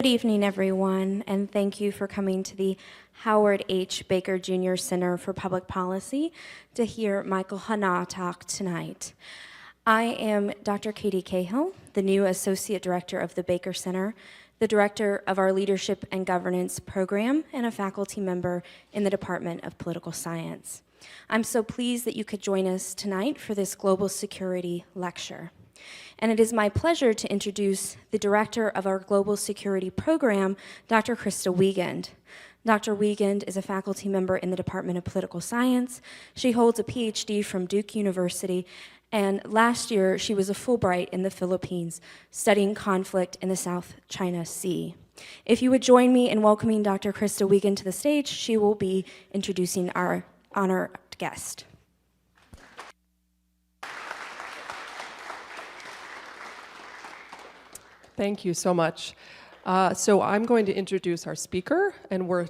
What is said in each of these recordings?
Good evening, everyone, and thank you for coming to the Howard H. Baker Jr. Center for Public Policy to hear Michael Hanna talk tonight. I am Dr. Katie Cahill, the new Associate Director of the Baker Center, the Director of our Leadership and Governance Program, and a faculty member in the Department of Political Science. I'm so pleased that you could join us tonight for this Global Security Lecture. And it is my pleasure to introduce the director of our Global Security Program, Dr. Krista Wiegand. Dr. Wiegand is a faculty member in the Department of Political Science. She holds a PhD from Duke University, and last year she was a Fulbright in the Philippines, studying conflict in the South China Sea. If you would join me in welcoming Dr. Krista Wiegand to the stage, she will be introducing our honored guest. Thank you so much. So I'm going to introduce our speaker, and we're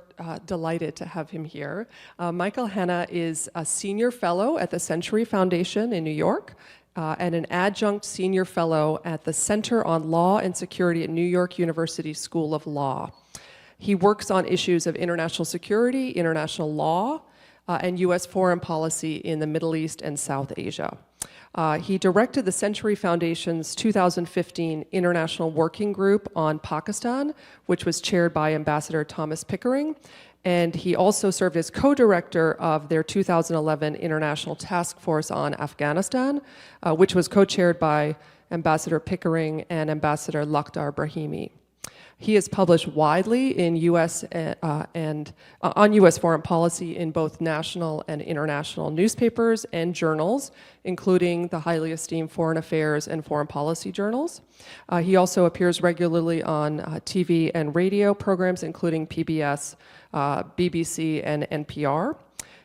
delighted to have him here. Michael Hanna is a senior fellow at the Century Foundation in New York and an adjunct senior fellow at the Center on Law and Security at New York University School of Law. He works on issues of international security, international law, and U.S. foreign policy in the Middle East and South Asia. He directed the Century Foundation's 2015 International Working Group on Pakistan, which was chaired by Ambassador Thomas Pickering, and he also served as co-director of their 2011 International Task Force on Afghanistan, which was co-chaired by Ambassador Pickering and Ambassador Lakhdar Brahimi. He has published widely in U.S. On U.S. foreign policy in both national and international newspapers and journals, including the highly esteemed Foreign Affairs and Foreign Policy journals. He also appears regularly on TV and radio programs, including PBS, BBC, and NPR.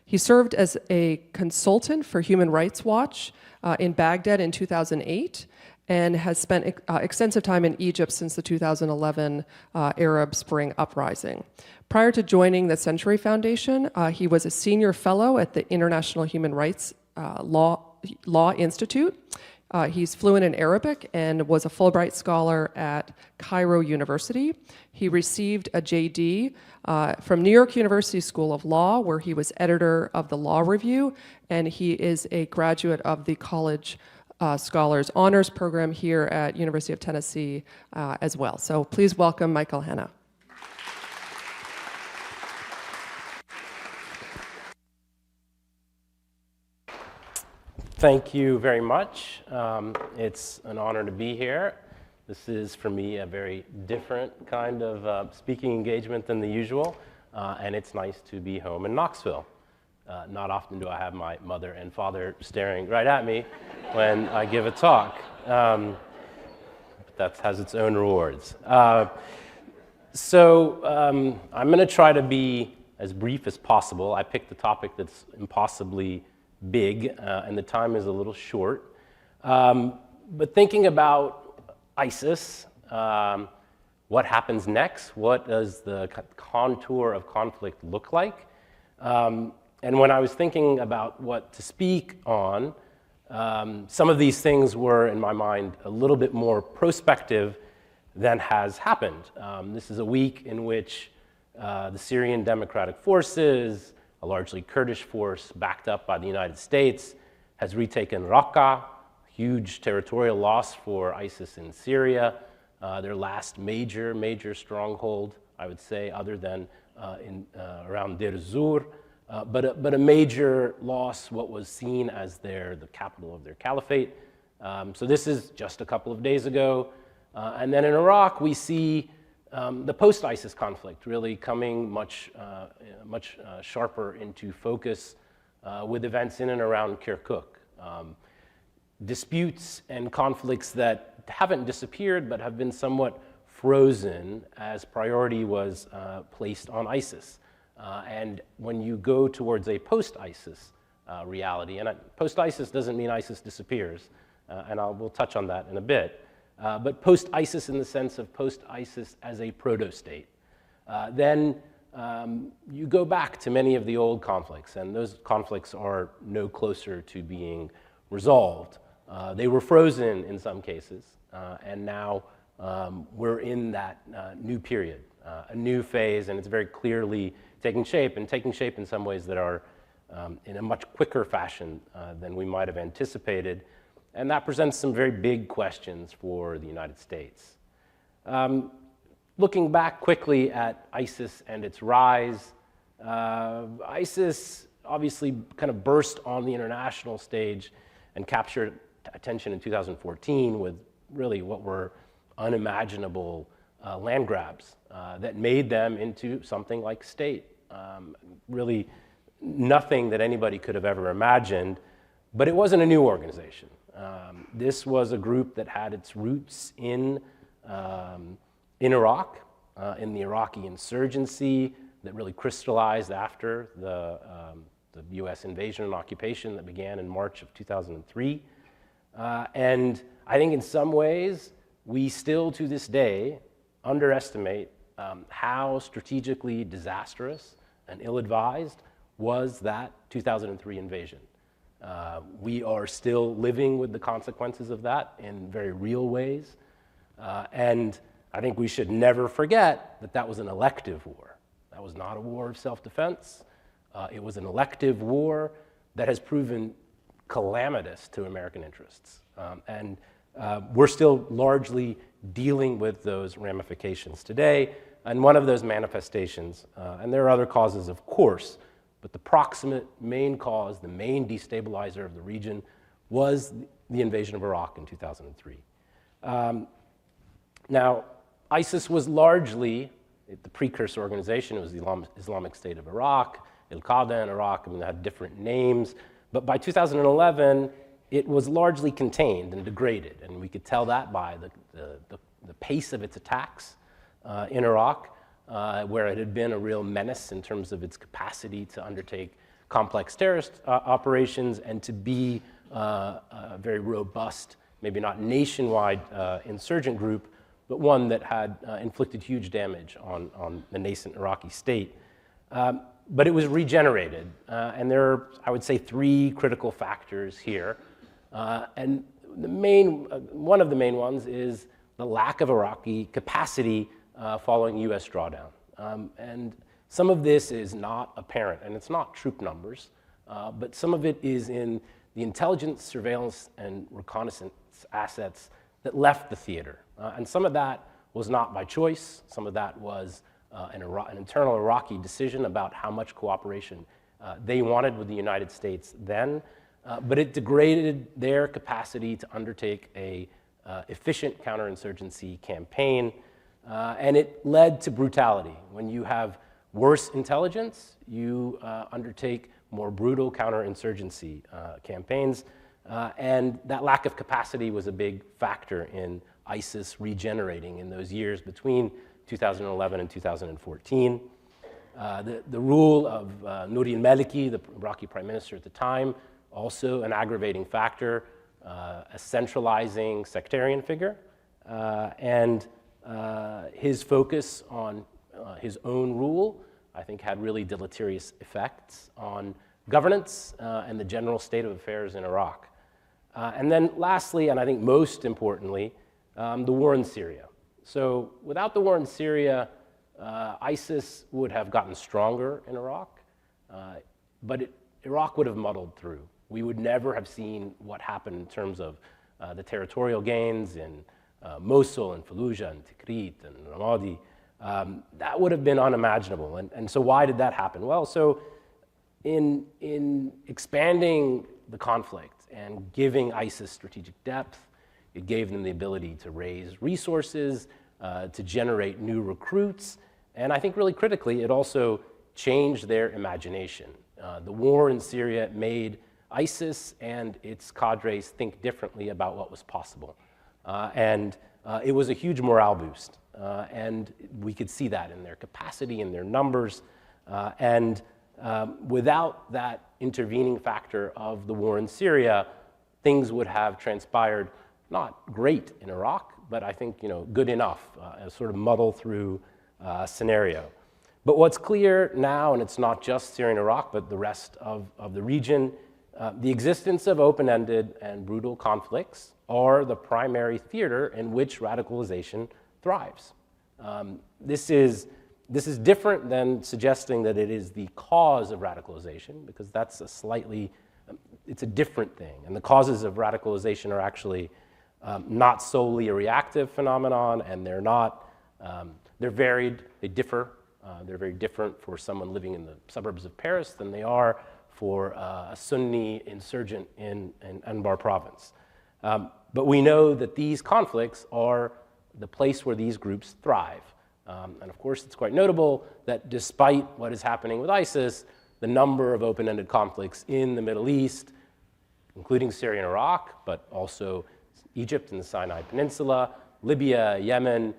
He served as a consultant for Human Rights Watch in Baghdad in 2008. And has spent extensive time in Egypt since the 2011 Arab Spring uprising. Prior to joining the Century Foundation, he was a senior fellow at the International Human Rights Law Institute. He's fluent in Arabic and was a Fulbright scholar at Cairo University. He received a JD from New York University School of Law, where he was editor of the Law Review, and he is a graduate of the College Scholars Honors Program here at University of Tennessee as well. So please welcome Michael Hanna. Thank you very much. It's an honor to be here. This is, for me, a very different kind of speaking engagement than the usual, and it's nice to be home in Knoxville. Not often do I have my mother and father staring right at me when I give a talk. But that has its own rewards. So I'm going to try to be as brief as possible. I picked a topic that's impossibly big, and the time is a little short. But thinking about ISIS, what happens next? What does the contour of conflict look like? And when I was thinking about what to speak on, some of these things were, in my mind, a little bit more prospective than has happened. This is a week in which the Syrian Democratic Forces, a largely Kurdish force backed up by the United States, has retaken Raqqa, huge territorial loss for ISIS in Syria, their last major stronghold, I would say, other than around Deir ez-Zor. But a major loss, what was seen as the capital of their caliphate. So this is just a couple of days ago. And then in Iraq, we see the post-ISIS conflict really coming much sharper into focus with events in and around Kirkuk. Disputes and conflicts that haven't disappeared but have been somewhat frozen as priority was placed on ISIS. And when you go towards a post-ISIS reality, and post-ISIS doesn't mean ISIS disappears, and we'll touch on that in a bit, but post-ISIS in the sense of post-ISIS as a proto-state, then you go back to many of the old conflicts, and those conflicts are no closer to being resolved. They were frozen in some cases, and now we're in that new period, a new phase, and it's very clearly taking shape, and taking shape in some ways that are in a much quicker fashion than we might have anticipated. And that presents some very big questions for the United States. Looking back quickly at ISIS and its rise, ISIS obviously kind of burst on the international stage and captured attention in 2014 with really what were unimaginable land grabs that made them into something like state. Really nothing that anybody could have ever imagined, but it wasn't a new organization. This was a group that had its roots in Iraq, in the Iraqi insurgency that really crystallized after the US invasion and occupation that began in March of 2003. And I think in some ways, we still to this day underestimate how strategically disastrous and ill-advised was that 2003 invasion. We are still living with the consequences of that in very real ways. And I think we should never forget that that was an elective war. That was not a war of self-defense. It was an elective war that has proven calamitous to American interests. And we're still largely dealing with those ramifications today. And one of those manifestations, and there are other causes, of course, but the proximate main cause, the main destabilizer of the region, was the invasion of Iraq in 2003. Now, ISIS was largely the precursor organization. It was the Islamic State of Iraq, Al-Qaeda in Iraq. I mean, they had different names. But by 2011, it was largely contained and degraded. And we could tell that by the pace of its attacks in Iraq, where it had been a real menace in terms of its capacity to undertake complex terrorist operations and to be a very robust, maybe not nationwide insurgent group, but one that had inflicted huge damage on the nascent Iraqi state. But it was regenerated, and there are, I would say, three critical factors here. And one of the main ones is the lack of Iraqi capacity following US drawdown. And some of this is not apparent, and it's not troop numbers, but some of it is in the intelligence, surveillance, and reconnaissance assets that left the theater. And some of that was not by choice. Some of that was an internal Iraqi decision about how much cooperation they wanted with the United States then. But it degraded their capacity to undertake a efficient counterinsurgency campaign, and it led to brutality. When you have worse intelligence, you undertake more brutal counterinsurgency campaigns, and that lack of capacity was a big factor in ISIS regenerating in those years between 2011 and 2014. The rule of Nouri al-Maliki, the Iraqi prime minister at the time, also an aggravating factor, a centralizing sectarian figure, and his focus on his own rule, I think, had really deleterious effects on governance and the general state of affairs in Iraq. And then lastly, and I think most importantly, the war in Syria. So without the war in Syria, ISIS would have gotten stronger in Iraq, but Iraq would have muddled through. We would never have seen what happened in terms of the territorial gains in Mosul and Fallujah and Tikrit and Ramadi. That would have been unimaginable. And so why did that happen? Well, so in expanding the conflict and giving ISIS strategic depth, it gave them the ability to raise resources, to generate new recruits, and I think really critically, it also changed their imagination. The war in Syria made ISIS and its cadres think differently about what was possible. And it was a huge morale boost. And we could see that in their capacity, in their numbers. And without that intervening factor of the war in Syria, things would have transpired not great in Iraq, but I think good enough, a sort of muddle through scenario. But what's clear now, and it's not just Syria and Iraq, but the rest of the region, The existence of open-ended and brutal conflicts are the primary theater in which radicalization thrives. This is different than suggesting that it is the cause of radicalization, because that's it's a different thing. And the causes of radicalization are actually not solely a reactive phenomenon, and they're varied, they differ. They're very different for someone living in the suburbs of Paris than they are for a Sunni insurgent in Anbar province. But we know that these conflicts are the place where these groups thrive. And of course, it's quite notable that despite what is happening with ISIS, the number of open-ended conflicts in the Middle East, including Syria and Iraq, but also Egypt and the Sinai Peninsula, Libya, Yemen,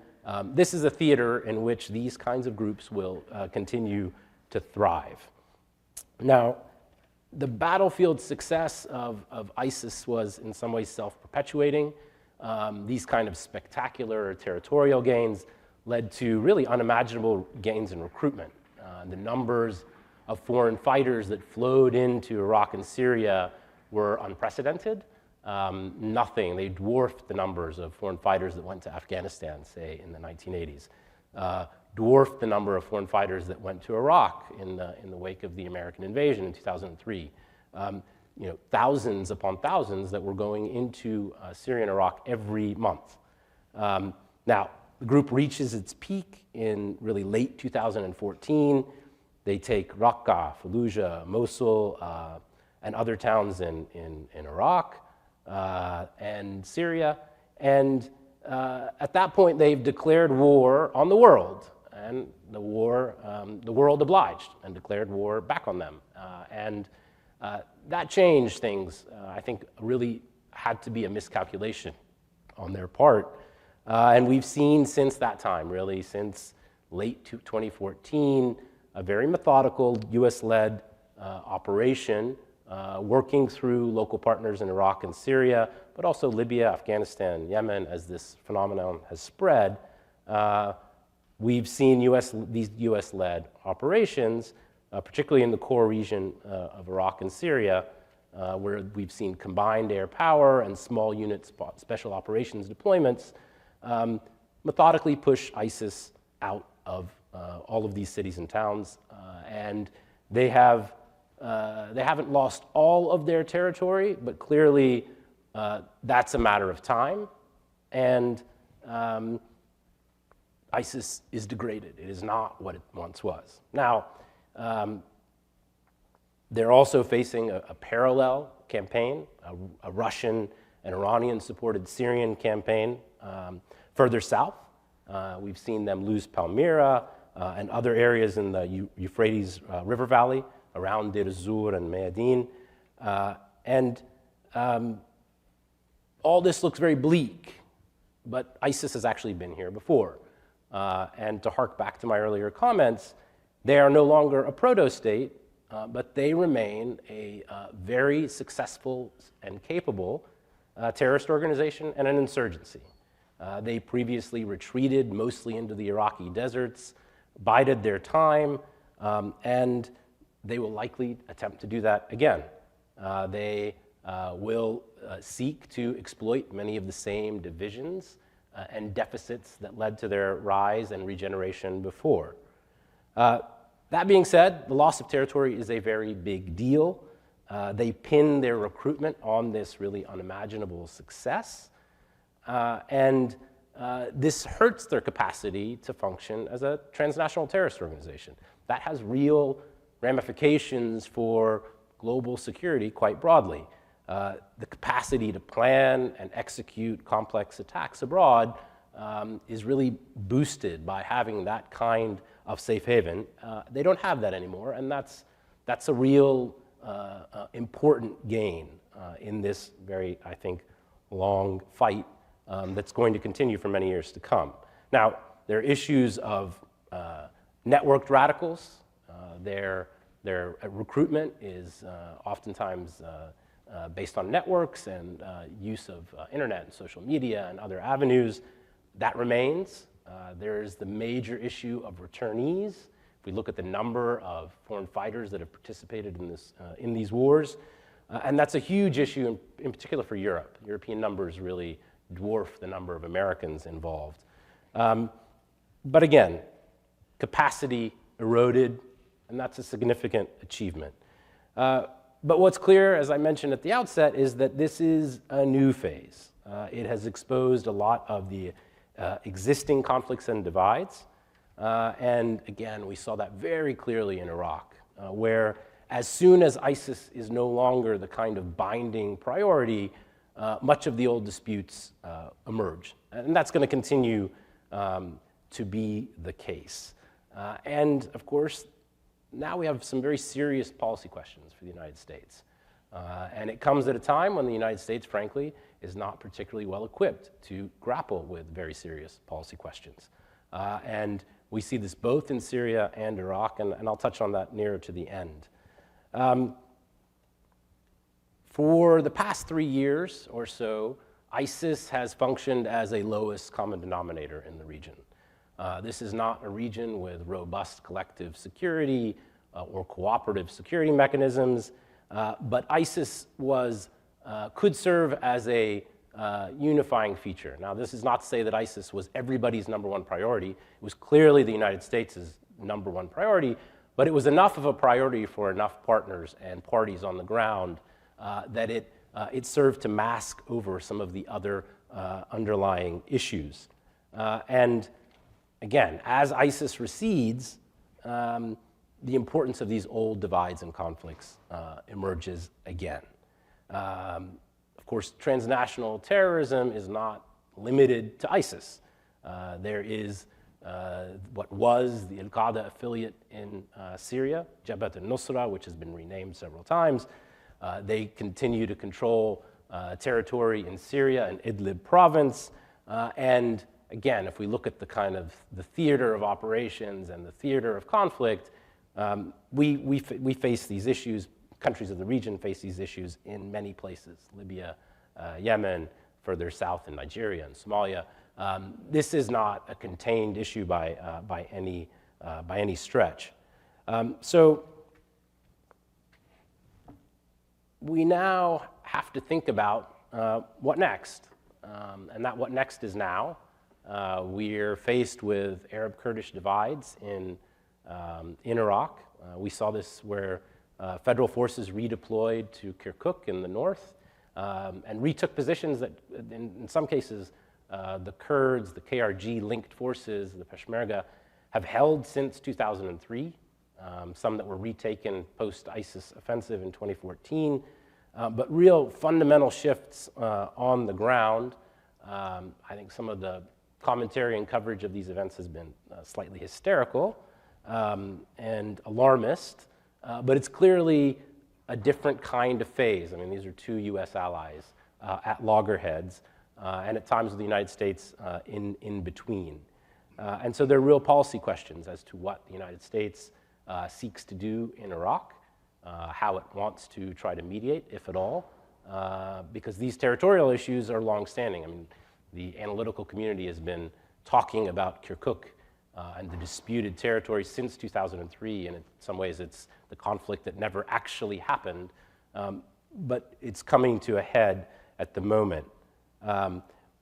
this is a theater in which these kinds of groups will continue to thrive. Now, the battlefield success of ISIS was in some ways self-perpetuating. These kind of spectacular territorial gains led to really unimaginable gains in recruitment. The numbers of foreign fighters that flowed into Iraq and Syria were unprecedented. They dwarfed the numbers of foreign fighters that went to Afghanistan, say, in the 1980s. Dwarfed the number of foreign fighters that went to Iraq in the wake of the American invasion in 2003. Thousands upon thousands that were going into Syria and Iraq every month. Now, the group reaches its peak in really late 2014. They take Raqqa, Fallujah, Mosul, and other towns in Iraq and Syria. And at that point, they've declared war on the world. And the world obliged and declared war back on them. That changed things. I think really had to be a miscalculation on their part. And we've seen since that time, really, since late 2014, a very methodical US-led operation working through local partners in Iraq and Syria, but also Libya, Afghanistan, Yemen, as this phenomenon has spread. We've seen these US-led operations, particularly in the core region of Iraq and Syria, where we've seen combined air power and small unit special operations deployments, methodically push ISIS out of all of these cities and towns. And they haven't lost all of their territory, but clearly that's a matter of time. And ISIS is degraded. It is not what it once was. Now, they're also facing a parallel campaign, a Russian and Iranian-supported Syrian campaign further south. We've seen them lose Palmyra and other areas in the Euphrates River Valley around Deir ez-Zor and Mayadeen. All this looks very bleak, but ISIS has actually been here before. And to hark back to my earlier comments, they are no longer a proto-state, but they remain a very successful and capable terrorist organization and an insurgency. They previously retreated mostly into the Iraqi deserts, bided their time, and they will likely attempt to do that again. They will seek to exploit many of the same divisions and deficits that led to their rise and regeneration before. That being said, the loss of territory is a very big deal. They pin their recruitment on this really unimaginable success. And this hurts their capacity to function as a transnational terrorist organization. That has real ramifications for global security quite broadly. The capacity to plan and execute complex attacks abroad is really boosted by having that kind of safe haven. They don't have that anymore, and that's a real important gain in this very, I think, long fight that's going to continue for many years to come. Now, there are issues of networked radicals. Their recruitment is oftentimes based on networks and use of internet and social media and other avenues. That remains. There's the major issue of returnees. If we look at the number of foreign fighters that have participated in these wars, And that's a huge issue in particular for Europe. European numbers really dwarf the number of Americans involved. But again, capacity eroded, and that's a significant achievement. But what's clear, as I mentioned at the outset, is that this is a new phase. It has exposed a lot of the existing conflicts and divides. And again, we saw that very clearly in Iraq, where as soon as ISIS is no longer the kind of binding priority, much of the old disputes emerge. And that's going to continue to be the case. And of course, now we have some very serious policy questions for the United States. And it comes at a time when the United States, frankly, is not particularly well equipped to grapple with very serious policy questions. And we see this both in Syria and Iraq, and I'll touch on that nearer to the end. For the past 3 years or so, ISIS has functioned as a lowest common denominator in the region. This is not a region with robust collective security or cooperative security mechanisms, but ISIS could serve as a unifying feature. Now, this is not to say that ISIS was everybody's number one priority. It was clearly the United States' number one priority, but it was enough of a priority for enough partners and parties on the ground that it served to mask over some of the other underlying issues. And again, as ISIS recedes, the importance of these old divides and conflicts emerges again. Of course, transnational terrorism is not limited to ISIS. There is what was the Al-Qaeda affiliate in Syria, Jabhat al-Nusra, which has been renamed several times. They continue to control territory in Syria and Idlib province. And again, if we look at the kind of the theater of operations and the theater of conflict, we face these issues. Countries of the region face these issues in many places: Libya, Yemen, further south in Nigeria and Somalia. This is not a contained issue by any stretch. So we now have to think about what next, and that what next is now. We're faced with Arab-Kurdish divides in Iraq. We saw this where federal forces redeployed to Kirkuk in the north and retook positions that, in some cases, the Kurds, the KRG-linked forces, the Peshmerga, have held since 2003, some that were retaken post-ISIS offensive in 2014. But real fundamental shifts on the ground. I think some of the commentary and coverage of these events has been slightly hysterical and alarmist, but it's clearly a different kind of phase. I mean, these are two U.S. allies at loggerheads, and at times with the United States in between. And so there are real policy questions as to what the United States seeks to do in Iraq, how it wants to try to mediate, if at all, because these territorial issues are longstanding. I mean, the analytical community has been talking about Kirkuk and the disputed territory since 2003, and in some ways it's the conflict that never actually happened, but it's coming to a head at the moment.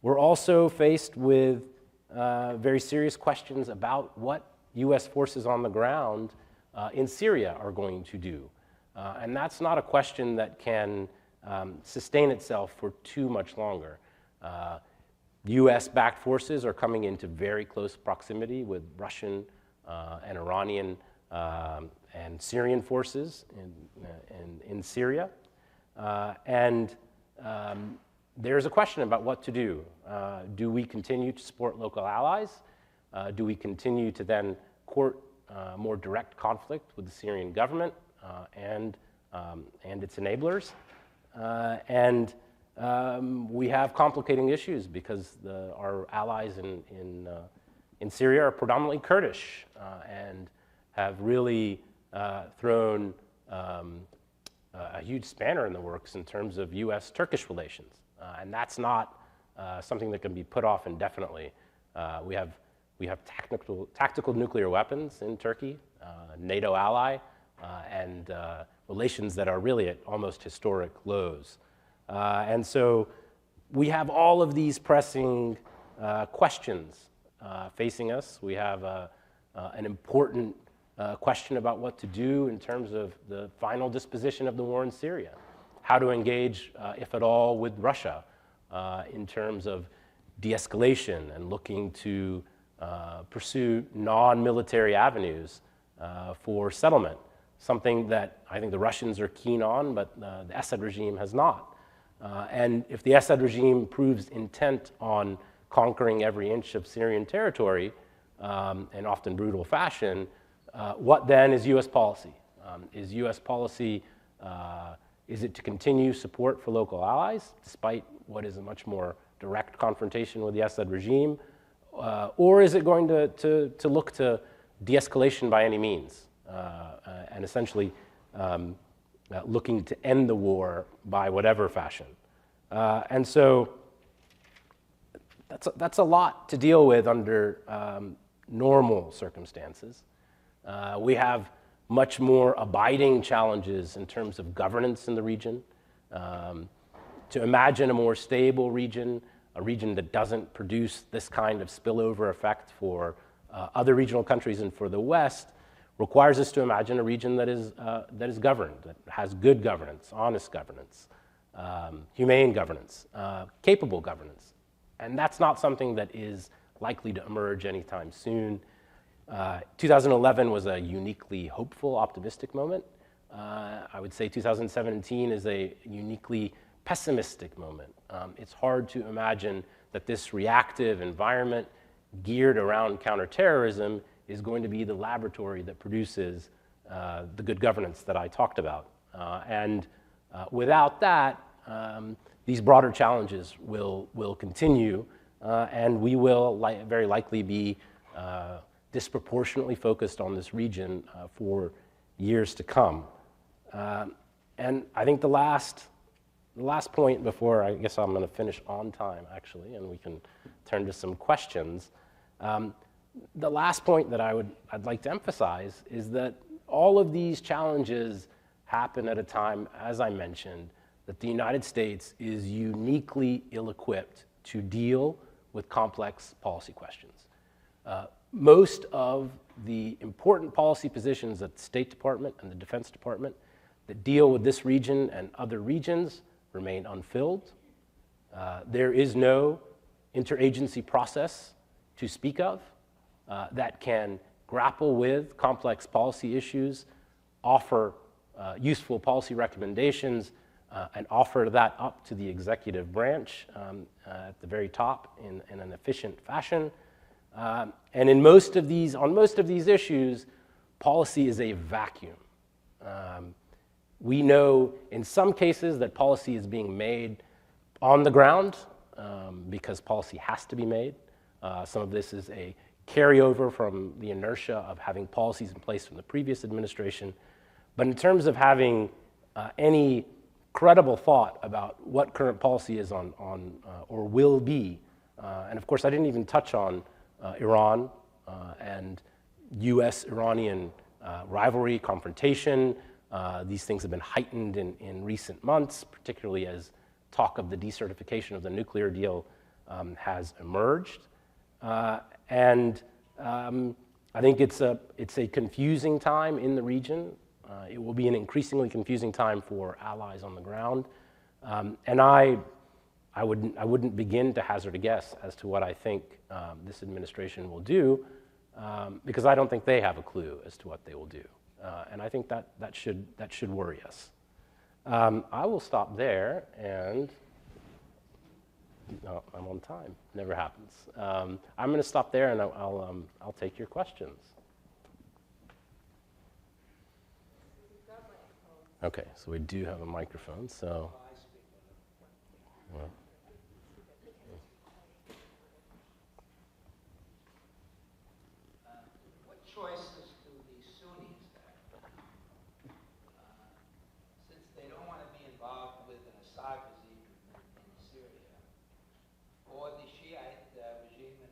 We're also faced with very serious questions about what U.S. forces on the ground in Syria are going to do. And that's not a question that can sustain itself for too much longer. U.S.-backed forces are coming into very close proximity with Russian and Iranian and Syrian forces in Syria. And there's a question about what to do. Do we continue to support local allies? Do we continue to then court more direct conflict with the Syrian government and its enablers? We have complicating issues because our allies in Syria are predominantly Kurdish and have really thrown a huge spanner in the works in terms of U.S.-Turkish relations. And that's not something that can be put off indefinitely. We have tactical nuclear weapons in Turkey, NATO ally, and relations that are really at almost historic lows. And so we have all of these pressing questions facing us. We have an important question about what to do in terms of the final disposition of the war in Syria, how to engage, if at all, with Russia in terms of de-escalation and looking to pursue non-military avenues for settlement, something that I think the Russians are keen on, but the Assad regime has not. And if the Assad regime proves intent on conquering every inch of Syrian territory in often brutal fashion, what then is U.S. policy? Is U.S. policy, is it to continue support for local allies, despite what is a much more direct confrontation with the Assad regime? Or is it going to look to de-escalation by any means, and essentially looking to end the war by whatever fashion? And so that's a lot to deal with under normal circumstances. We have much more abiding challenges in terms of governance in the region. To imagine a more stable region, a region that doesn't produce this kind of spillover effect for other regional countries and for the West, requires us to imagine a region that is governed, that has good governance, honest governance, humane governance, capable governance. And that's not something that is likely to emerge anytime soon. 2011 was a uniquely hopeful, optimistic moment. I would say 2017 is a uniquely pessimistic moment. It's hard to imagine that this reactive environment geared around counterterrorism is going to be the laboratory that produces the good governance that I talked about. And without that, these broader challenges will continue, and we will very likely be disproportionately focused on this region for years to come. And I think the last point before, I guess I'm going to finish on time, actually, and we can turn to some questions. The last point that I'd like to emphasize is that all of these challenges happen at a time, as I mentioned, that the United States is uniquely ill-equipped to deal with complex policy questions. Most of the important policy positions at the State Department and the Defense Department that deal with this region and other regions remain unfilled. There is no interagency process to speak of that can grapple with complex policy issues, offer useful policy recommendations, and offer that up to the executive branch at the very top in an efficient fashion. And on most of these issues, policy is a vacuum. We know in some cases that policy is being made on the ground because policy has to be made. Some of this is a carryover from the inertia of having policies in place from the previous administration. But in terms of having any credible thought about what current policy is on or will be, and of course I didn't even touch on Iran and US-Iranian rivalry, confrontation. These things have been heightened in recent months, particularly as talk of the decertification of the nuclear deal has emerged. And I think it's a confusing time in the region. It will be an increasingly confusing time for allies on the ground. And I wouldn't begin to hazard a guess as to what I think this administration will do, because I don't think they have a clue as to what they will do. And I think that should worry us. I will stop there, and no, I'm on time. Never happens. I'm going to stop there, and I'll take your questions. Okay, so we do have a microphone. So. Well. What choices do the Sunnis have? Since they don't want to be involved with an Assad regime in Syria, or the Shiite regime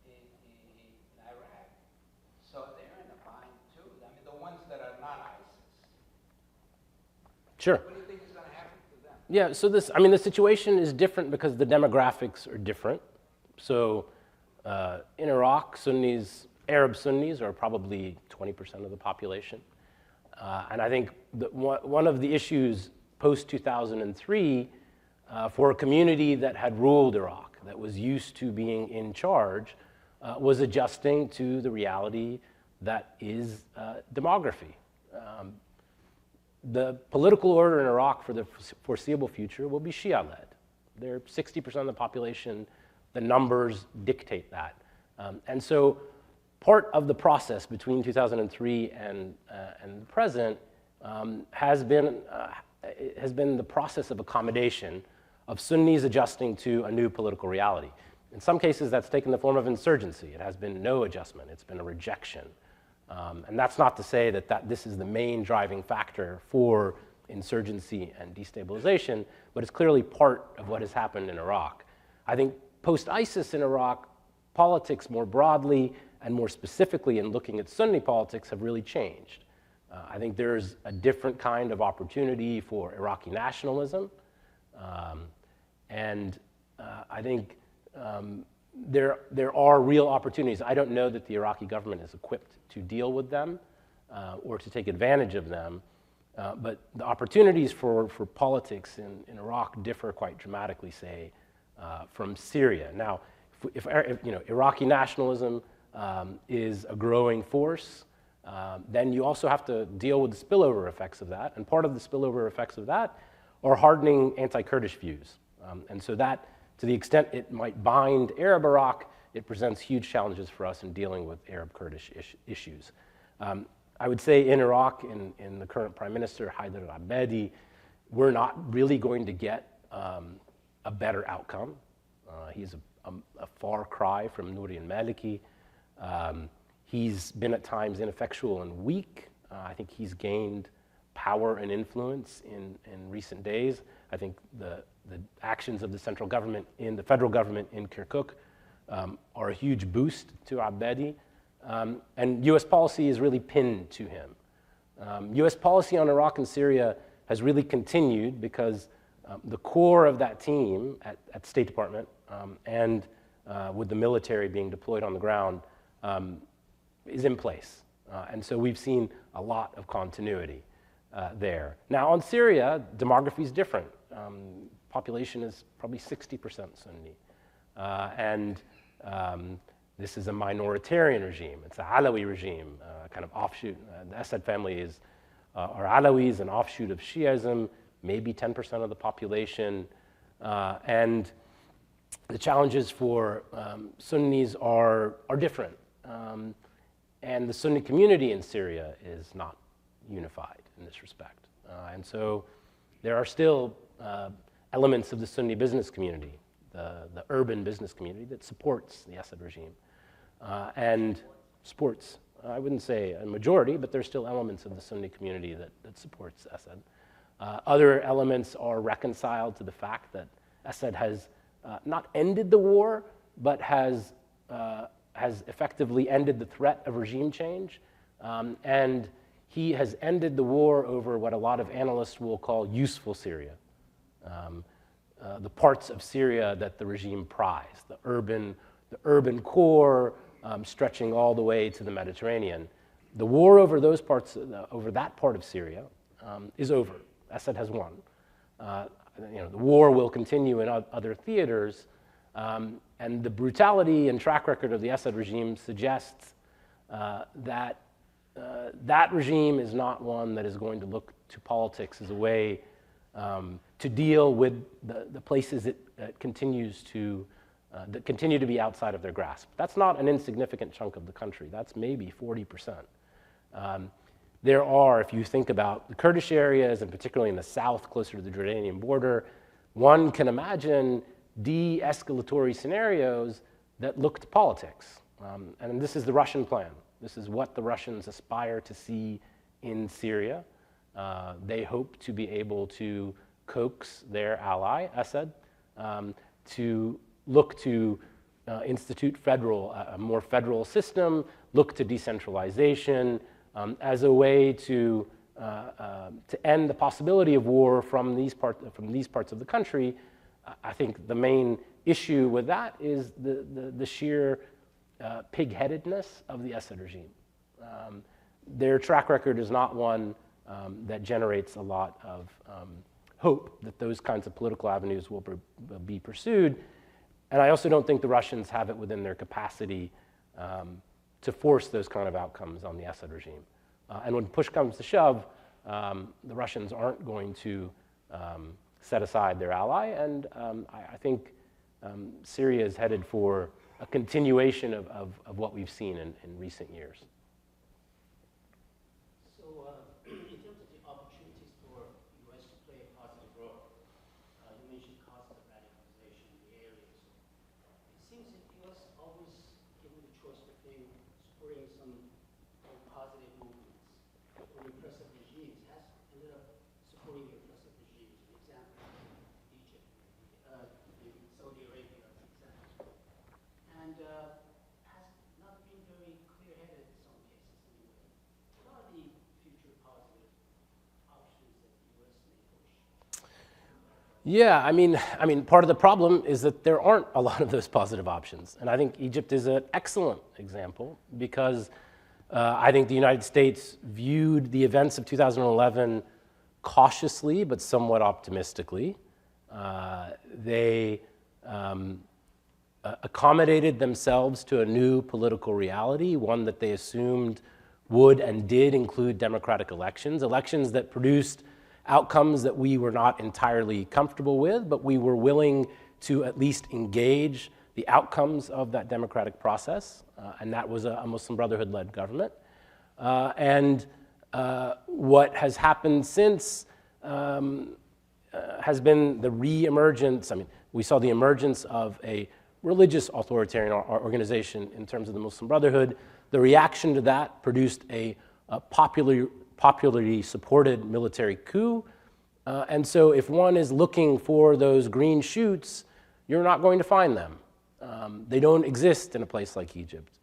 in Iraq, so they're in a bind too. I mean, the ones that are not ISIS. Sure. What do you think is going to happen to them? Yeah, so the situation is different because the demographics are different. So in Iraq, Arab Sunnis are probably 20% of the population. And I think that one of the issues post-2003 for a community that had ruled Iraq, that was used to being in charge, was adjusting to the reality that is demography. The political order in Iraq for the foreseeable future will be Shia-led. They're 60% of the population. The numbers dictate that. And so part of the process between 2003 and the present has been the process of accommodation of Sunnis adjusting to a new political reality. In some cases, that's taken the form of insurgency. It has been no adjustment. It's been a rejection. And that's not to say that this is the main driving factor for insurgency and destabilization, but it's clearly part of what has happened in Iraq. I think post-ISIS in Iraq, politics more broadly and more specifically in looking at Sunni politics have really changed. I think there's a different kind of opportunity for Iraqi nationalism. And I think there are real opportunities. I don't know that the Iraqi government is equipped to deal with them or to take advantage of them. But the opportunities for politics in Iraq differ quite dramatically, say, from Syria. Now, if Iraqi nationalism is a growing force, then you also have to deal with the spillover effects of that. And part of the spillover effects of that are hardening anti-Kurdish views. And so that, to the extent it might bind Arab Iraq, it presents huge challenges for us in dealing with Arab-Kurdish issues. I would say in Iraq, in the current Prime Minister, Haider al-Abadi, we're not really going to get a better outcome. He's a far cry from Nouri al-Maliki. He's been at times ineffectual and weak. I think he's gained power and influence in recent days. I think the actions of the federal government in Kirkuk are a huge boost to Abadi. And US policy is really pinned to him. US policy on Iraq and Syria has really continued because the core of that team at State Department and with the military being deployed on the ground is in place. And so we've seen a lot of continuity there. Now on Syria, demography is different. Population is probably 60% Sunni. This is a minoritarian regime. It's an Alawi regime, kind of offshoot. The Assad family are Alawis, an offshoot of Shiism, maybe 10% of the population. And the challenges for Sunnis are different. And the Sunni community in Syria is not unified in this respect. And so there are still elements of the Sunni business community, the urban business community that supports the Assad regime. And supports, I wouldn't say a majority, but there's still elements of the Sunni community that supports Assad. Other elements are reconciled to the fact that Assad has not ended the war, but has effectively ended the threat of regime change. And he has ended the war over what a lot of analysts will call useful Syria. The parts of Syria that the regime prized, the urban core, stretching all the way to the Mediterranean. The war over those parts, over that part of Syria, is over. Assad has won. The war will continue in other theaters, and the brutality and track record of the Assad regime suggests that that regime is not one that is going to look to politics as a way to deal with the places that continue to be outside of their grasp. That's not an insignificant chunk of the country. That's maybe 40%. There are, if you think about the Kurdish areas, and particularly in the south, closer to the Jordanian border, one can imagine de-escalatory scenarios that look to politics. And this is the Russian plan. This is what the Russians aspire to see in Syria. They hope to be able to coax their ally, Assad, to look to institute a more federal system, look to decentralization as a way to to end the possibility of war from these parts of the country, I think the main issue with that is the sheer pig-headedness of the Assad regime. Their track record is not one that generates a lot of hope that those kinds of political avenues will be pursued. And I also don't think the Russians have it within their capacity to force those kind of outcomes on the Assad regime. And when push comes to shove, the Russians aren't going to set aside their ally. And I think Syria is headed for a continuation of what we've seen in recent years. So, in terms of the opportunities for U.S. to play a positive role, you mentioned cost of radicalization in the area. So it seems that the U.S. always given the choice between supporting some positive movements or repressive regimes, has ended up supporting the repressive regimes. An example, Egypt, maybe Saudi Arabia, for example. And has not been very clear-headed in some cases anyway. What are the future positive options that the U.S. may push? Yeah, I mean, part of the problem is that there aren't a lot of those positive options. And I think Egypt is an excellent example because I think the United States viewed the events of 2011 cautiously but somewhat optimistically. They accommodated themselves to a new political reality, one that they assumed would and did include democratic elections, elections that produced outcomes that we were not entirely comfortable with, but we were willing to at least engage the outcomes of that democratic process, and that was a Muslim Brotherhood-led government. What has happened since has been the re-emergence. I mean, we saw the emergence of a religious authoritarian organization in terms of the Muslim Brotherhood. The reaction to that produced a popularly supported military coup. And so if one is looking for those green shoots, you're not going to find them. They don't exist in a place like Egypt.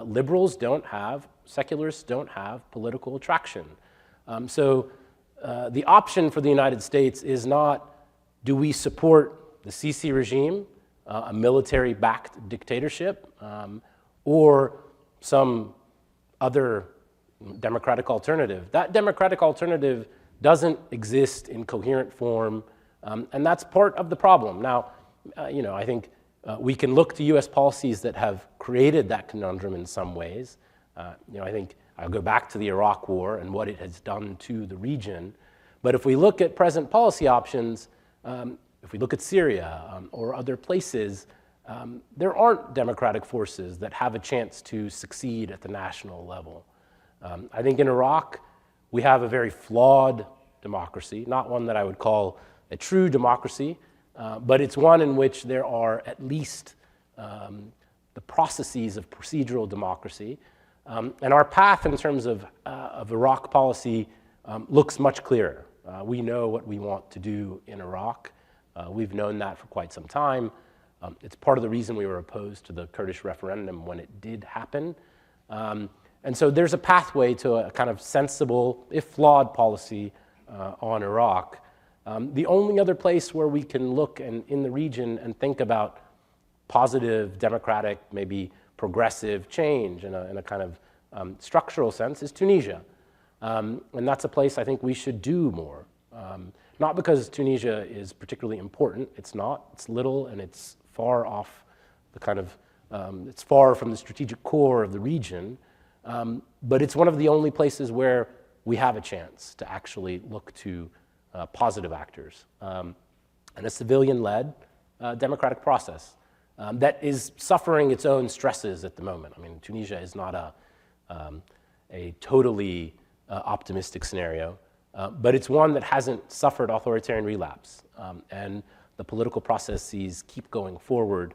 Liberals don't have, secularists don't have political attraction. So the option for the United States is not, do we support the Sisi regime, a military-backed dictatorship, or some other democratic alternative. That democratic alternative doesn't exist in coherent form, and that's part of the problem. Now, I think we can look to U.S. policies that have created that conundrum in some ways. I think I'll go back to the Iraq War and what it has done to the region. But if we look at present policy options, if we look at Syria or other places, there aren't democratic forces that have a chance to succeed at the national level. I think in Iraq, we have a very flawed democracy, not one that I would call a true democracy, but it's one in which there are at least the processes of procedural democracy. And our path in terms of Iraq policy looks much clearer. We know what we want to do in Iraq. We've known that for quite some time. It's part of the reason we were opposed to the Kurdish referendum when it did happen. And so there's a pathway to a kind of sensible, if flawed, policy on Iraq. The only other place where we can look in the region and think about positive, democratic, maybe progressive change in a kind of structural sense is Tunisia. And that's a place I think we should do more. Not because Tunisia is particularly important, it's not. It's little and it's far off the kind of, it's far from the strategic core of the region. But it's one of the only places where we have a chance to actually look to positive actors and a civilian-led democratic process that is suffering its own stresses at the moment. I mean, Tunisia is not a totally optimistic scenario, but it's one that hasn't suffered authoritarian relapse, and the political processes keep going forward.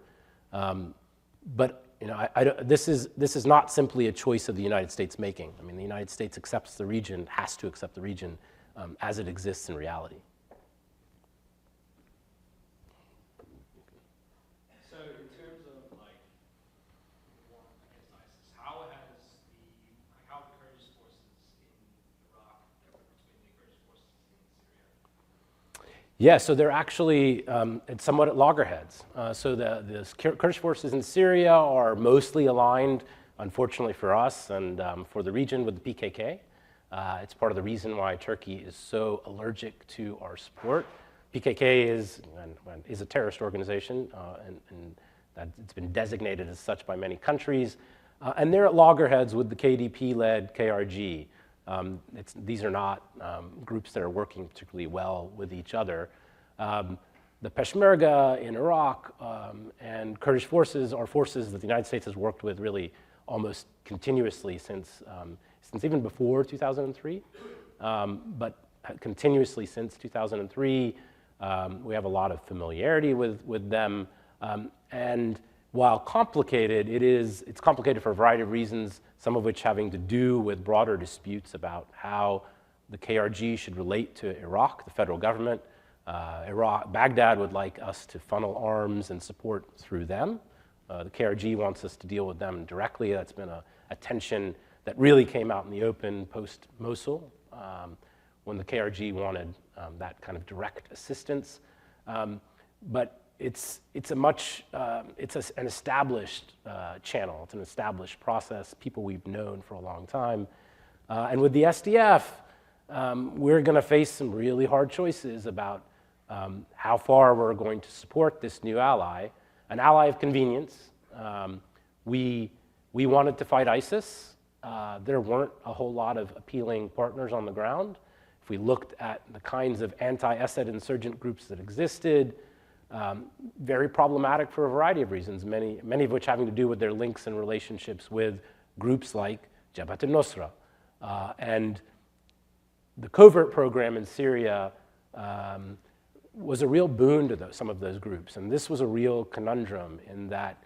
But this is not simply a choice of the United States making. I mean, the United States accepts the region, has to accept the region as it exists in reality. So, in terms of like war against ISIS, how have the Kurdish forces in Iraq Yeah, so they're actually it's somewhat at loggerheads. So the Kurdish forces in Syria are mostly aligned, unfortunately for us and for the region, with the PKK. It's part of the reason why Turkey is so allergic to our support. PKK is a terrorist organization, and that it's been designated as such by many countries. And they're at loggerheads with the KDP-led KRG. These are not groups that are working particularly well with each other. The Peshmerga in Iraq and Kurdish forces are forces that the United States has worked with really almost continuously since even before 2003, but continuously since 2003. We have a lot of familiarity with them. And while complicated, it's complicated for a variety of reasons, some of which having to do with broader disputes about how the KRG should relate to Iraq, the federal government. Baghdad would like us to funnel arms and support through them. The KRG wants us to deal with them directly. That's been a tension that really came out in the open post-Mosul, when the KRG wanted that kind of direct assistance. But it's an established channel. It's an established process, people we've known for a long time. And with the SDF, we're going to face some really hard choices about how far we're going to support this new ally, an ally of convenience. We wanted to fight ISIS. There weren't a whole lot of appealing partners on the ground. If we looked at the kinds of anti-Assad insurgent groups that existed, very problematic for a variety of reasons, many of which having to do with their links and relationships with groups like Jabhat al-Nusra. And the covert program in Syria was a real boon to some of those groups. And this was a real conundrum in that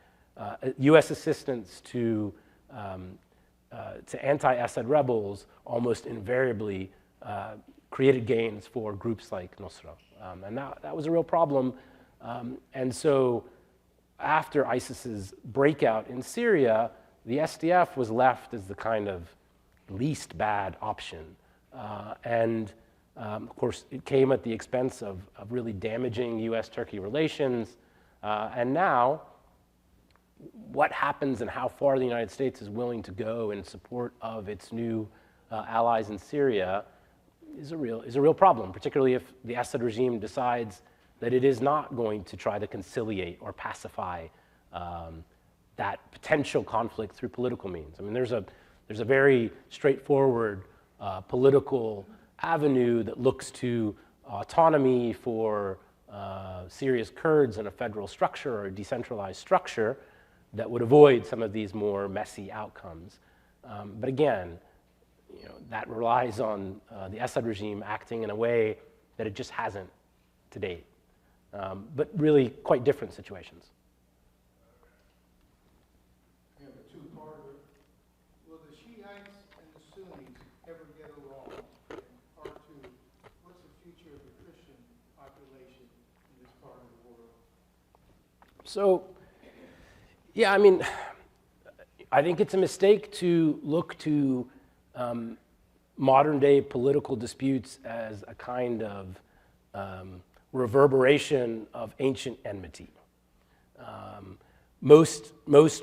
U.S. assistance to anti-Assad rebels almost invariably created gains for groups like Nusra. And that was a real problem. And so after ISIS's breakout in Syria, the SDF was left as the kind of least bad option. Of course, it came at the expense of really damaging U.S.-Turkey relations. And now, what happens and how far the United States is willing to go in support of its new allies in Syria is a real problem, particularly if the Assad regime decides that it is not going to try to conciliate or pacify that potential conflict through political means. I mean, there's a very straightforward political avenue that looks to autonomy for Syria's Kurds in a federal structure or a decentralized structure that would avoid some of these more messy outcomes. But again, that relies on the Assad regime acting in a way that it just hasn't to date. But really quite different situations. I have a two-parter. Will the Shiites and the Sunnis ever get along? And part two, what's the future of the Christian population in this part of the world? So, yeah, I mean, I think it's a mistake to look to modern-day political disputes as a kind of reverberation of ancient enmity. Most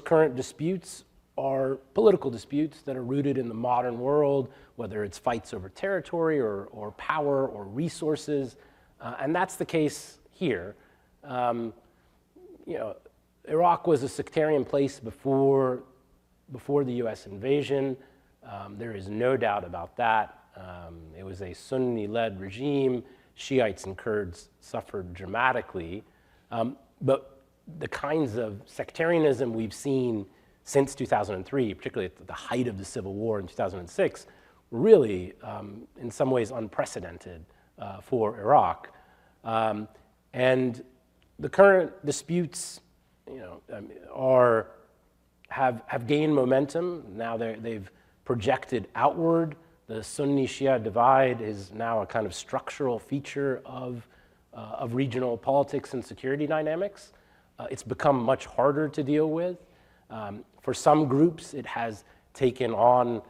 current disputes are political disputes that are rooted in the modern world, whether it's fights over territory or power or resources, and that's the case here. Iraq was a sectarian place before the U.S. invasion. There is no doubt about that. It was a Sunni-led regime. Shiites and Kurds suffered dramatically. But the kinds of sectarianism we've seen since 2003, particularly at the height of the civil war in 2006, were really, in some ways, unprecedented for Iraq. And the current disputes, have gained momentum. Now they've projected outward. The Sunni-Shia divide is now a kind of structural feature of regional politics and security dynamics. It's become much harder to deal with. For some groups, it has taken on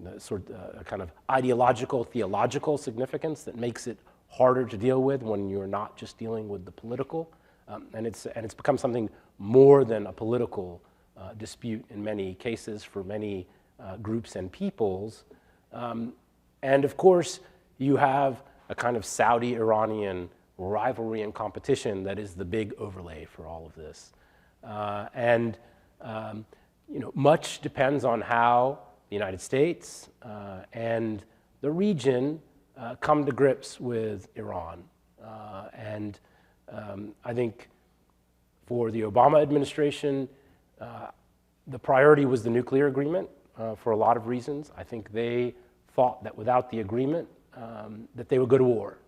a kind of ideological, theological significance that makes it harder to deal with when you're not just dealing with the political. And it's become something more than a political dispute in many cases for many groups and peoples. And of course, you have a kind of Saudi-Iranian rivalry and competition that is the big overlay for all of this. Much depends on how the United States and the region come to grips with Iran. I think for the Obama administration, the priority was the nuclear agreement for a lot of reasons. I think they thought that without the agreement, that they would go to war.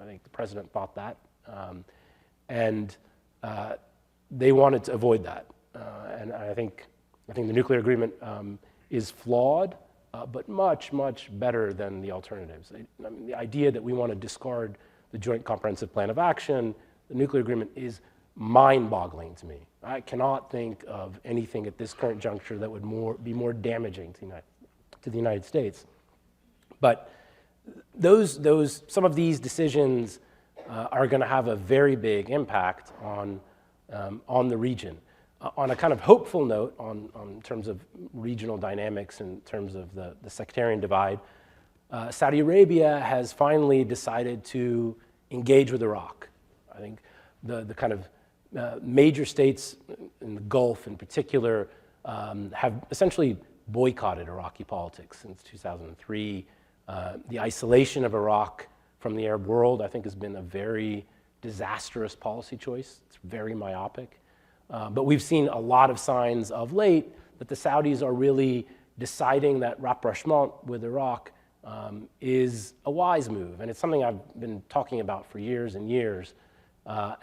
I think the president thought that. They wanted to avoid that. And I think the nuclear agreement is flawed, but much, much better than the alternatives. I mean, the idea that we want to discard the Joint Comprehensive Plan of Action, the nuclear agreement, is mind-boggling to me. I cannot think of anything at this current juncture that would be more damaging to the United States. But some of these decisions are going to have a very big impact on the region. On a kind of hopeful note, in terms of regional dynamics, in terms of the sectarian divide, Saudi Arabia has finally decided to engage with Iraq. I think the kind of major states in the Gulf in particular have essentially boycotted Iraqi politics since 2003. The isolation of Iraq from the Arab world, I think, has been a very disastrous policy choice. It's very myopic. But we've seen a lot of signs of late that the Saudis are really deciding that rapprochement with Iraq is a wise move. And it's something I've been talking about for years and years. I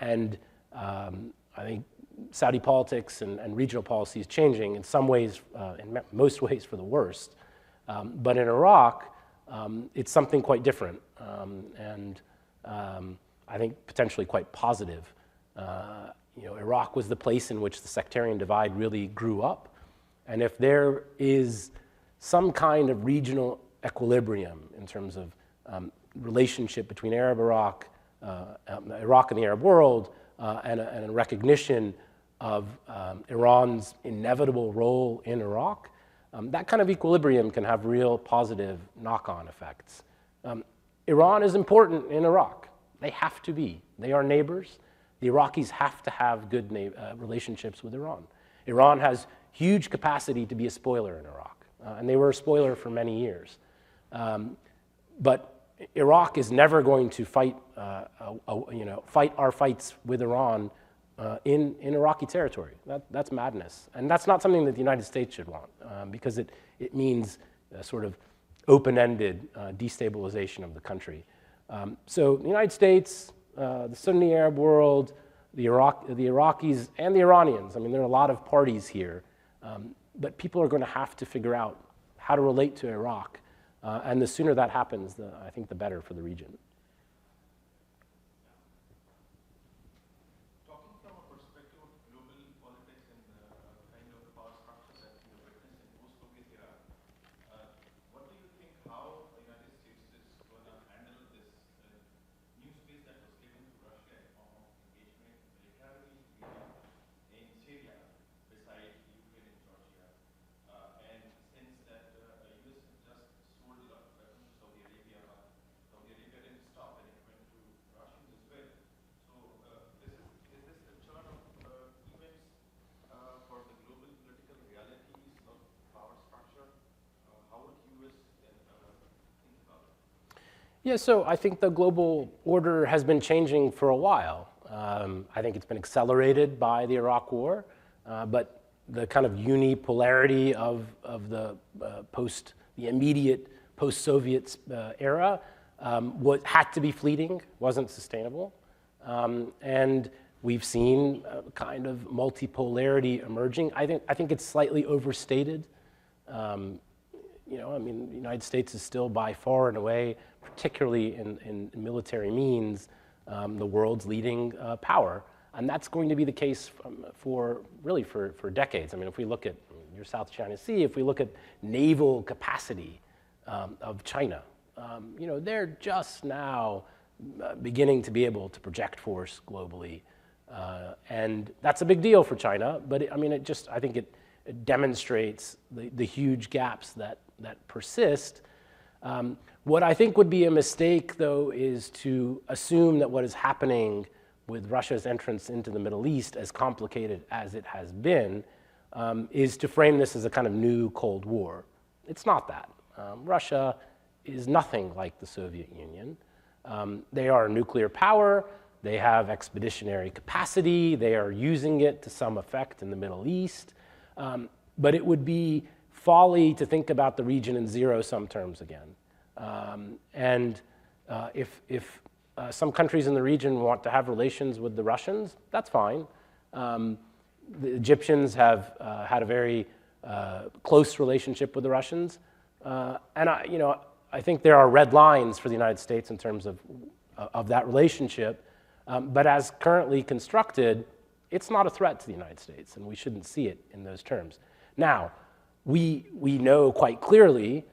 think Saudi politics and regional policy is changing in some ways, in most ways for the worst. But in Iraq, it's something quite different. I think potentially quite positive. Iraq was the place in which the sectarian divide really grew up. And if there is some kind of regional equilibrium in terms of relationship between Iraq and the Arab world, and a recognition of Iran's inevitable role in Iraq, that kind of equilibrium can have real positive knock-on effects. Iran is important in Iraq. They have to be. They are neighbors. The Iraqis have to have good relationships with Iran. Iran has huge capacity to be a spoiler in Iraq, and they were a spoiler for many years. But Iraq is never going to fight our fights with Iran in Iraqi territory. That's madness, and that's not something that the United States should want, because it means a sort of open-ended destabilization of the country. So the United States, the Sunni Arab world, the Iraqis, and the Iranians. I mean, there are a lot of parties here, but people are going to have to figure out how to relate to Iraq, and the sooner that happens, I think the better for the region. Talking from a perspective of global politics and kind of power structures that we have witnessed in post-Soviet era, what do you think how the United States is going to handle this new space that was given to Russia in form of engagement militarily in Syria, beside Ukraine and Georgia? And since that US has just sold a lot of weapons to Saudi Arabia, Saudi Arabia didn't stop and it went to Russians as well. So is this the turn of events for the global political realities of power structure? How would US then think about it? Yeah, so I think the global order has been changing for a while. I think it's been accelerated by the Iraq War, but the kind of unipolarity of the immediate post-Soviet era had to be fleeting, wasn't sustainable. And we've seen a kind of multipolarity emerging. I think it's slightly overstated. I mean, the United States is still by far and away, particularly in military means, the world's leading power. And that's going to be the case for decades. I mean, if we look at your South China Sea, if we look at naval capacity of China, they're just now beginning to be able to project force globally. And that's a big deal for China, but I think it demonstrates the huge gaps that persist. What I think would be a mistake, though, is to assume that what is happening with Russia's entrance into the Middle East, as complicated as it has been, is to frame this as a kind of new Cold War. It's not that. Russia is nothing like the Soviet Union. They are a nuclear power. They have expeditionary capacity. They are using it to some effect in the Middle East. But it would be folly to think about the region in zero-sum terms again. If some countries in the region want to have relations with the Russians, that's fine. The Egyptians have had a very close relationship with the Russians. I think there are red lines for the United States in terms of that relationship. But as currently constructed, it's not a threat to the United States, and we shouldn't see it in those terms. Now, we know quite clearly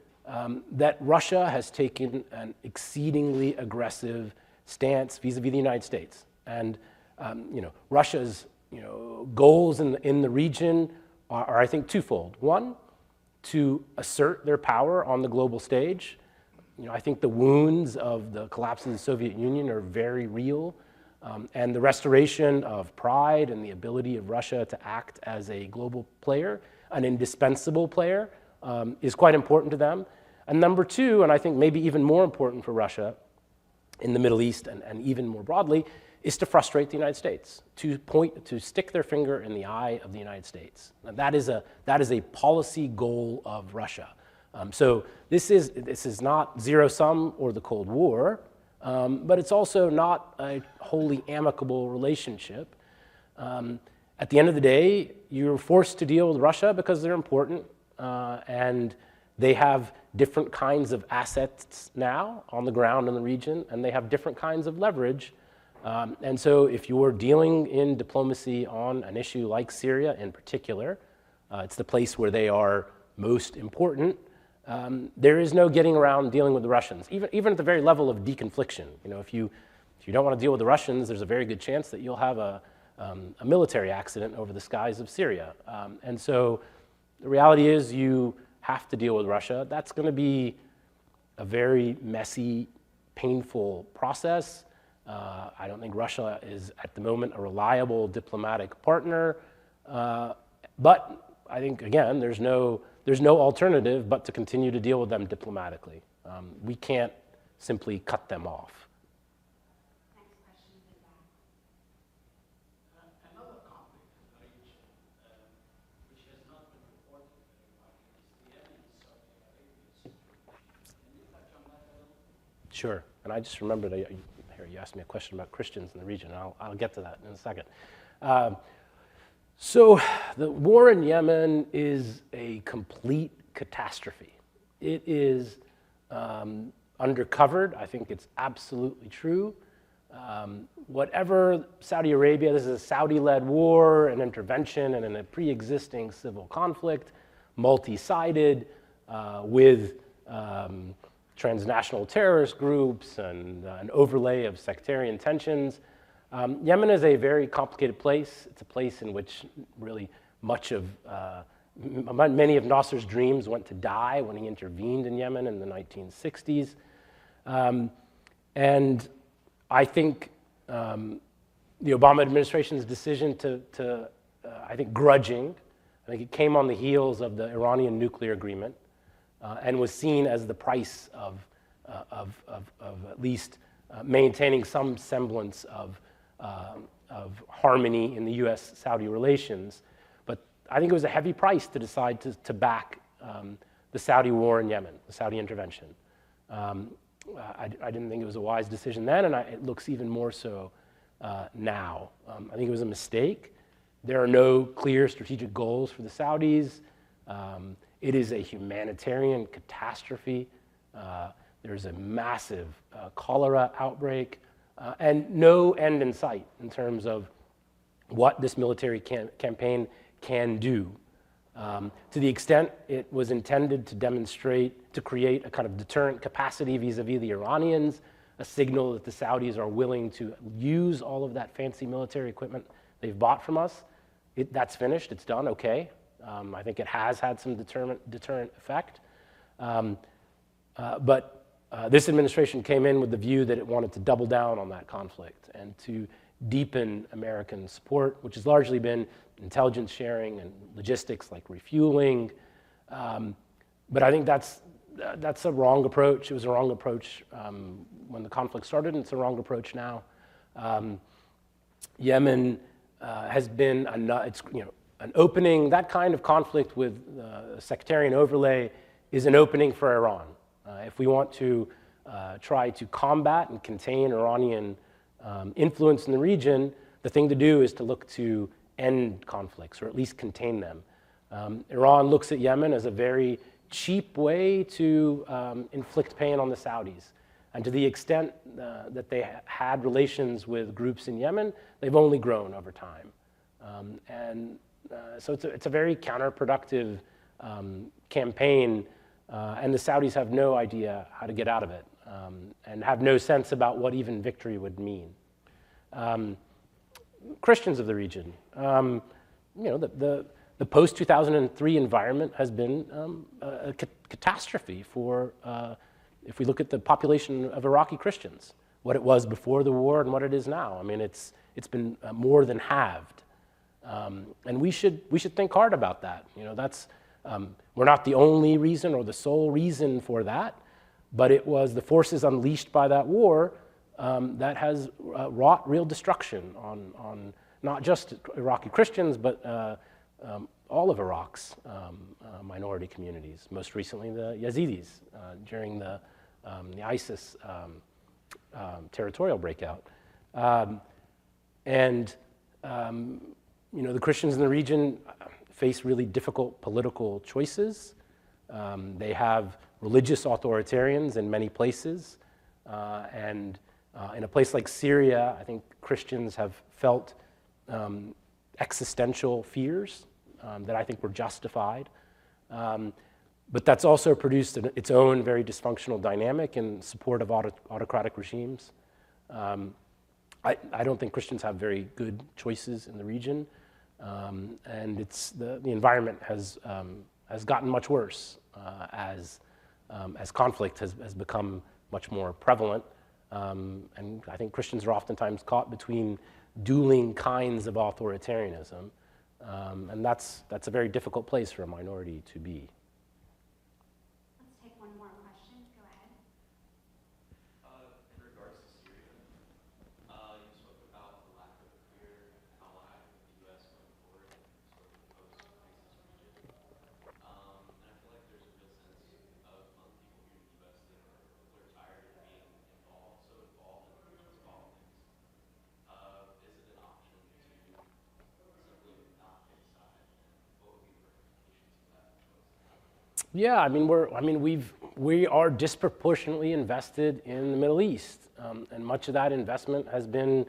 that Russia has taken an exceedingly aggressive stance vis-a-vis the United States. And Russia's goals in the region are, I think, twofold. One, to assert their power on the global stage. I think the wounds of the collapse of the Soviet Union are very real. And the restoration of pride and the ability of Russia to act as a global player, an indispensable player, is quite important to them. And number two, and I think maybe even more important for Russia in the Middle East and even more broadly, is to frustrate the United States, to stick their finger in the eye of the United States. And that is a policy goal of Russia. So this is not zero-sum or the Cold War, but it's also not a wholly amicable relationship. At the end of the day, you're forced to deal with Russia because they're important, and they have different kinds of assets now on the ground in the region, and they have different kinds of leverage. And so if you're dealing in diplomacy on an issue like Syria in particular, it's the place where they are most important. There is no getting around dealing with the Russians, even at the very level of deconfliction. If you don't want to deal with the Russians, there's a very good chance that you'll have a military accident over the skies of Syria. And so the reality is you have to deal with Russia. That's going to be a very messy, painful process. I don't think Russia is, at the moment, a reliable diplomatic partner. But I think, again, there's no alternative but to continue to deal with them diplomatically. We can't simply cut them off. Next question in the back. Another conflict in the region, which has not been reported very much, is the Yemen-Saudi Arabia situation. Can you touch on that a little? Sure. And I just remembered, you asked me a question about Christians in the region. I'll get to that in a second. So the war in Yemen is a complete catastrophe. It is undercovered. I think it's absolutely true. Whatever Saudi Arabia, this is a Saudi-led war, an intervention, and in a pre-existing civil conflict, multi-sided, with transnational terrorist groups and an overlay of sectarian tensions. Yemen is a very complicated place. It's a place in which really many of Nasser's dreams went to die when he intervened in Yemen in the 1960s. And I think the Obama administration's decision I think grudging, I think it came on the heels of the Iranian nuclear agreement and was seen as the price of at least maintaining some semblance of harmony in the U.S.-Saudi relations. But I think it was a heavy price to decide to back the Saudi war in Yemen, the Saudi intervention. I didn't think it was a wise decision then, and it looks even more so now. I think it was a mistake. There are no clear strategic goals for the Saudis. It is a humanitarian catastrophe. There's a massive cholera outbreak. And no end in sight in terms of what this military campaign can do. To the extent it was intended to create a kind of deterrent capacity vis-a-vis the Iranians, a signal that the Saudis are willing to use all of that fancy military equipment they've bought from us. That's finished, it's done, okay. I think it has had some deterrent effect. But this administration came in with the view that it wanted to double down on that conflict and to deepen American support, which has largely been intelligence sharing and logistics like refueling. But I think that's a wrong approach. It was a wrong approach when the conflict started, and it's a wrong approach now. Yemen has been an opening. That kind of conflict with a sectarian overlay is an opening for Iran. If we want to try to combat and contain Iranian influence in the region, the thing to do is to look to end conflicts, or at least contain them. Iran looks at Yemen as a very cheap way to inflict pain on the Saudis. And to the extent that they had relations with groups in Yemen, they've only grown over time. So it's a very counterproductive campaign, and the Saudis have no idea how to get out of it, and have no sense about what even victory would mean. Christians of the region, the post-2003 environment has been a catastrophe for, if we look at the population of Iraqi Christians, what it was before the war and what it is now. I mean, it's been more than halved. And we should think hard about that. We're not the only reason or the sole reason for that, but it was the forces unleashed by that war that has wrought real destruction on not just Iraqi Christians, but all of Iraq's minority communities, most recently the Yazidis during the ISIS territorial breakout. The Christians in the region face really difficult political choices. They have religious authoritarians in many places. And in a place like Syria, I think Christians have felt existential fears that I think were justified. But that's also produced its own very dysfunctional dynamic in support of autocratic regimes. I don't think Christians have very good choices in the region. And the environment has gotten much worse as conflict has become much more prevalent. And I think Christians are oftentimes caught between dueling kinds of authoritarianism. And that's a very difficult place for a minority to be. Let's take one more question. Go ahead. In regards to Syria, you spoke about the lack of a clear ally with the U.S. going forward in sort of the post-ISIS region. And I feel like there's a real sense of people here in the U.S. that are tired of being so involved in the region's politics. Is it an option to simply not pick a side? What would be the ramifications of that? Yeah, I mean, we are disproportionately invested in the Middle East, and much of that investment has been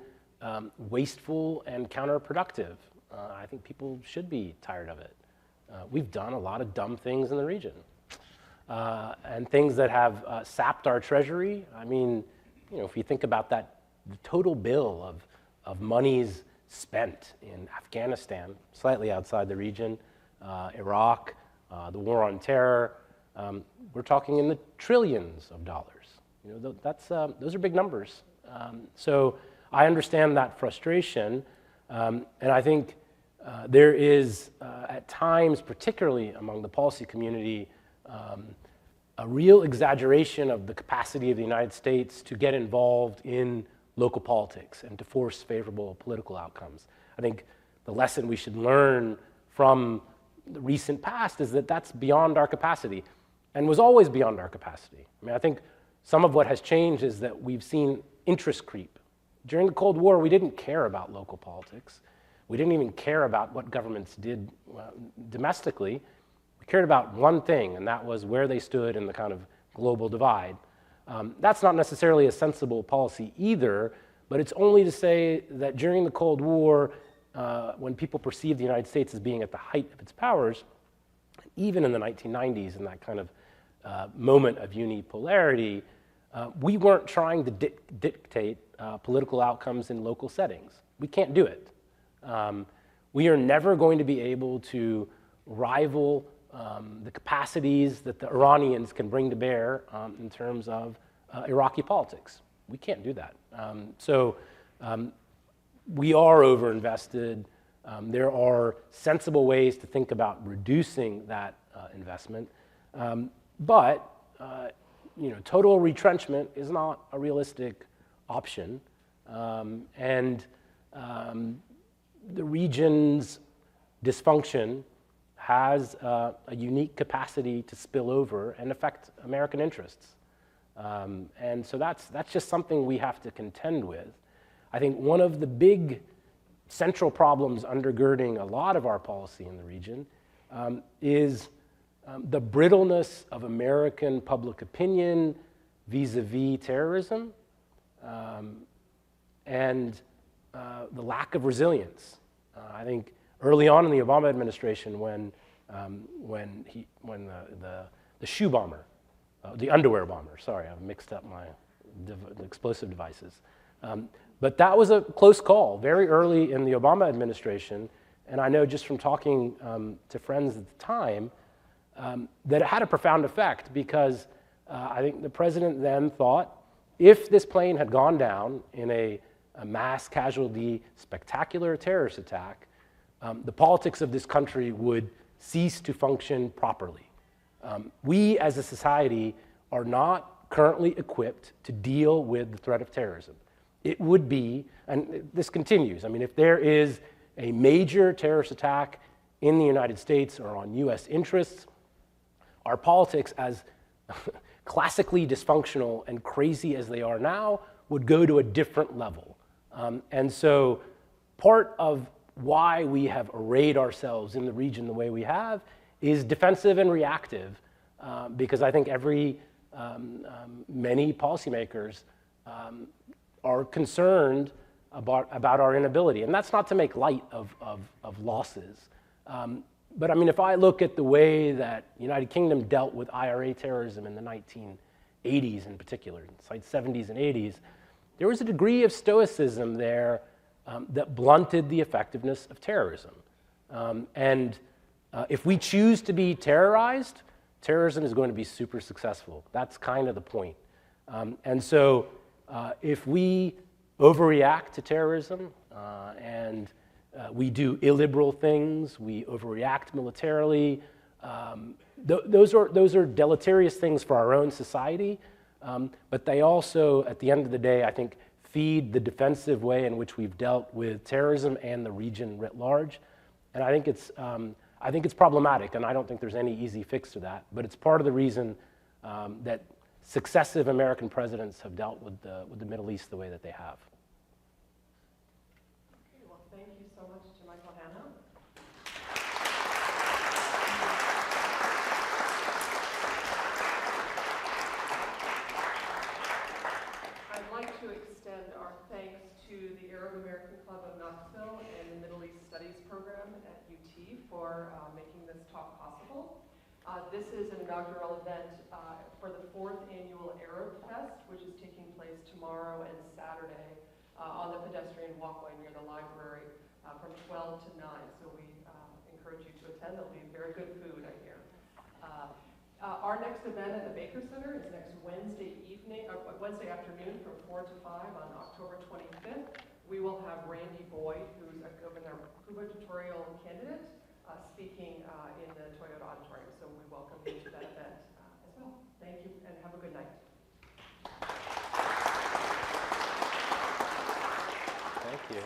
wasteful and counterproductive. I think people should be tired of it. We've done a lot of dumb things in the region, and things that have sapped our treasury. I mean, if you think about that, the total bill of monies spent in Afghanistan, slightly outside the region, Iraq, the war on terror, we're talking in the trillions of dollars. Those are big numbers. So I understand that frustration, and I think there is, at times, particularly among the policy community, a real exaggeration of the capacity of the United States to get involved in local politics and to force favorable political outcomes. I think the lesson we should learn from the recent past is that that's beyond our capacity and was always beyond our capacity. I mean, I think some of what has changed is that we've seen interest creep. During the Cold War, we didn't care about local politics. We didn't even care about what governments did domestically. We cared about one thing, and that was where they stood in the kind of global divide. That's not necessarily a sensible policy either, but it's only to say that during the Cold War, when people perceived the United States as being at the height of its powers, even in the 1990s, in that kind of moment of unipolarity, we weren't trying to dictate political outcomes in local settings. We can't do it. We are never going to be able to rival the capacities that the Iranians can bring to bear in terms of Iraqi politics. We can't do that. We are overinvested. There are sensible ways to think about reducing that investment. But total retrenchment is not a realistic option. The region's dysfunction has a unique capacity to spill over and affect American interests. And so that's just something we have to contend with. I think one of the big central problems undergirding a lot of our policy in the region is the brittleness of American public opinion vis-a-vis terrorism and the lack of resilience. I think early on in the Obama administration, when the shoe bomber, the underwear bomber, sorry, I've mixed up my explosive devices. But that was a close call very early in the Obama administration. And I know just from talking to friends at the time that it had a profound effect because I think the president then thought if this plane had gone down in a mass casualty, spectacular terrorist attack, the politics of this country would cease to function properly. We as a society are not currently equipped to deal with the threat of terrorism. It would be, and this continues, I mean, if there is a major terrorist attack in the United States or on US interests, our politics, as classically dysfunctional and crazy as they are now, would go to a different level. And so part of why we have arrayed ourselves in the region the way we have is defensive and reactive, because I think many policymakers are concerned about our inability. And that's not to make light of losses. But I mean, if I look at the way that the United Kingdom dealt with IRA terrorism in the 1980s in particular, like 70s and 80s, there was a degree of stoicism there that blunted the effectiveness of terrorism. If we choose to be terrorized, terrorism is going to be super successful. That's kind of the point. If we overreact to terrorism and we do illiberal things, we overreact militarily, those are deleterious things for our own society, but they also, at the end of the day, I think, feed the defensive way in which we've dealt with terrorism and the region writ large. And I think it's problematic, and I don't think there's any easy fix to that, but it's part of the reason that successive American presidents have dealt with the Middle East the way that they have. Okay, well, thank you so much to Michael Hanna. I'd like to extend our thanks to the Arab American Club of Knoxville and the Middle East Studies program at UT for making this talk possible. This is an inaugural event for the 4th annual Arab Fest, which is taking place tomorrow and Saturday on the pedestrian walkway near the library from 12 to 9. So we encourage you to attend. There'll be very good food, I hear. Our next event at the Baker Center is next Wednesday afternoon from 4 to 5 on October 25th. We will have Randy Boyd, who's a gubernatorial candidate, speaking in the Toyota Auditorium. So we welcome you to that event as well. Thank you and have a good night. Thank you.